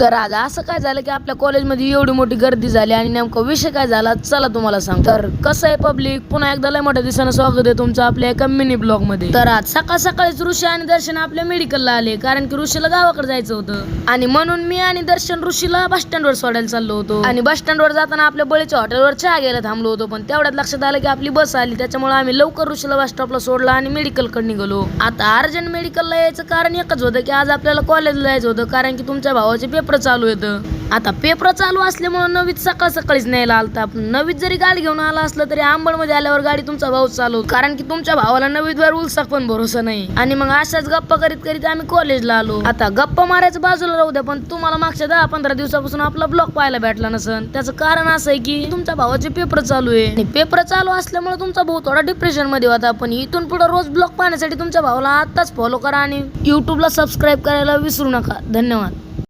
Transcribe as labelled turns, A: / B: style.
A: तर आज असं काय झालं की आपल्या कॉलेजमध्ये एवढी मोठी गर्दी झाली आणि नेमका विषय काय झाला चला तुम्हाला सांग. तर कसं आहे पब्लिक, पुन्हा एकदा लय मोठ्या दिवसानं स्वागत आहे तुमचं आपल्या एका मिनी ब्लॉग मध्ये. तर आज सकाळ सकाळीच ऋषी आणि दर्शन आपल्या मेडिकलला आले, कारण की ऋषीला गावाकडे जायचं होतं आणि म्हणून मी आणि दर्शन ऋषीला बस स्टँडवर सोडायला चाललो होतो. आणि बस स्टँडवर जाताना आपल्या बळीच्या हॉटेलवर चहा घ्यायला थांबलो होतो, पण तेवढ्यात लक्षात आलं की आपली बस आली, त्याच्यामुळे आम्ही लवकर ऋषीला बस स्टॉपला सोडला आणि मेडिकलकडे निघालो. आता अर्जंट मेडिकलला यायचं कारण एकच होतं की आज आपल्याला कॉलेजला जायचं होतं, कारण की तुमच्या भावाचे पेपर चालू येतं. आता पेपर चालू असल्यामुळे नवीत सकाळ सकाळीच न्यायला आलता. नवीत जरी गाडी घेऊन आला असलं तरी आंबडमध्ये आल्यावर गाडी तुमचा भाऊ चालवतो, कारण की तुमच्या भावाला नवीतवर उलसाक पण भरोसा नाही. आणि मग अशाच गप्पा करीत करीत आम्ही कॉलेजला आलो. आता गप्पा मारायचं बाजूला राहू द्या, पण तुम्हाला मागच्या 10-15 दिवसापासून आपला ब्लॉग पाहायला भेटला नसन. त्याचं कारण असं आहे की तुमच्या भावाचे पेपर चालू आहे आणि पेपर चालू असल्यामुळे तुमचा भाऊ थोडा डिप्रेशन मध्ये होता. पण इथून पुढे रोज ब्लॉग पाहण्यासाठी तुमच्या भावाला आताच फॉलो करा आणि युट्यूबला सबस्क्राईब करायला विसरू नका. धन्यवाद.